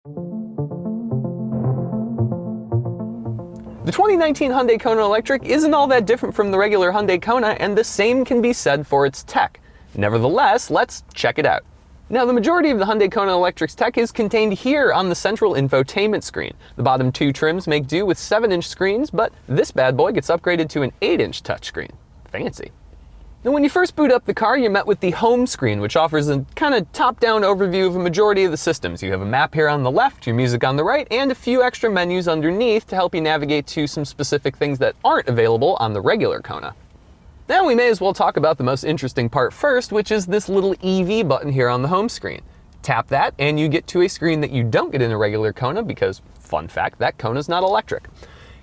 The 2019 Hyundai Kona Electric isn't all that different from the regular Hyundai Kona, and the same can be said for its tech. Nevertheless, let's check it out. Now, the majority of the Hyundai Kona Electric's tech is contained here on the central infotainment screen. The bottom two trims make do with 7-inch screens, but this bad boy gets upgraded to an 8-inch touchscreen. Fancy. Now, when you first boot up the car, you're met with the home screen, which offers a kind of top-down overview of a majority of the systems. You have a map here on the left, your music on the right, and a few extra menus underneath to help you navigate to some specific things that aren't available on the regular Kona. Now we may as well talk about the most interesting part first, which is this little EV button here on the home screen. Tap that and you get to a screen that you don't get in a regular Kona because, fun fact, that Kona's not electric.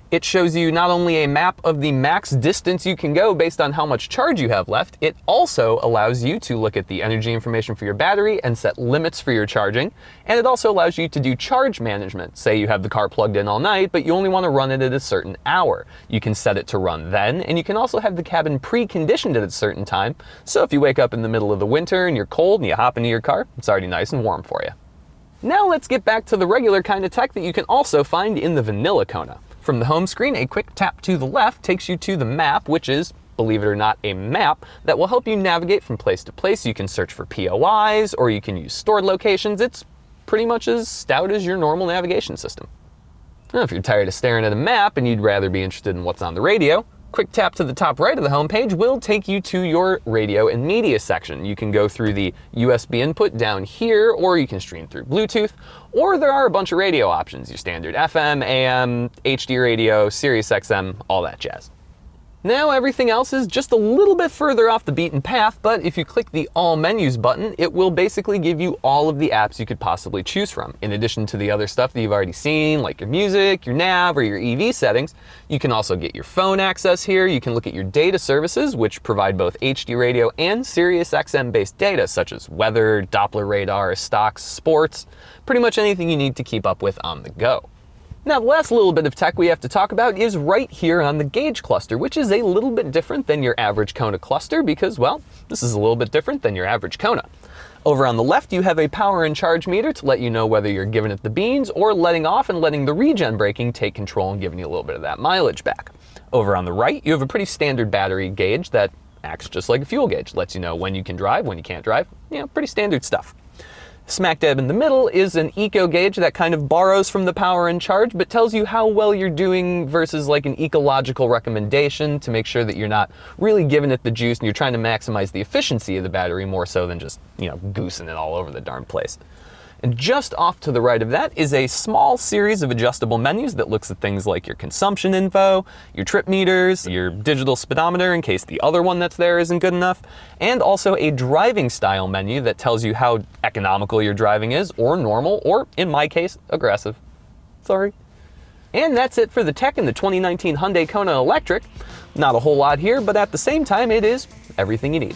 It shows you not only a map of the max distance you can go based on how much charge you have left, it also allows you to look at the energy information for your battery and set limits for your charging. And it also allows you to do charge management. Say you have the car plugged in all night, but you only want to run it at a certain hour. You can set it to run then, and you can also have the cabin preconditioned at a certain time. So if you wake up in the middle of the winter and you're cold and you hop into your car, it's already nice and warm for you. Now let's get back to the regular kind of tech that you can also find in the vanilla Kona. From the home screen, a quick tap to the left takes you to the map, which is, believe it or not, a map that will help you navigate from place to place. You can search for POIs, or you can use stored locations. It's pretty much as stout as your normal navigation system. Now, if you're tired of staring at a map and you'd rather be interested in what's on the radio, quick tap to the top right of the homepage will take you to your radio and media section. You can go through the USB input down here, or you can stream through Bluetooth, or there are a bunch of radio options, your standard FM, AM, HD radio, Sirius XM, all that jazz. Now everything else is just a little bit further off the beaten path, but if you click the All Menus button, it will basically give you all of the apps you could possibly choose from. In addition to the other stuff that you've already seen, like your music, your nav, or your EV settings, you can also get your phone access here. You can look at your data services, which provide both HD radio and Sirius XM based data, such as weather, Doppler radar, stocks, sports, pretty much anything you need to keep up with on the go. Now, the last little bit of tech we have to talk about is right here on the gauge cluster, which is a little bit different than your average Kona cluster because, well, this is a little bit different than your average Kona. Over on the left, you have a power and charge meter to let you know whether you're giving it the beans or letting off and letting the regen braking take control and giving you a little bit of that mileage back. Over on the right, you have a pretty standard battery gauge that acts just like a fuel gauge, lets you know when you can drive, when you can't drive, pretty standard stuff. Smack dab in the middle is an eco gauge that kind of borrows from the power and charge, but tells you how well you're doing versus like an ecological recommendation to make sure that you're not really giving it the juice and you're trying to maximize the efficiency of the battery more so than just, goosing it all over the darn place. And just off to the right of that is a small series of adjustable menus that looks at things like your consumption info, your trip meters, your digital speedometer in case the other one that's there isn't good enough, and also a driving style menu that tells you how economical your driving is, or normal, or in my case, aggressive. Sorry. And that's it for the tech in the 2019 Hyundai Kona Electric. Not a whole lot here, but at the same time, it is everything you need.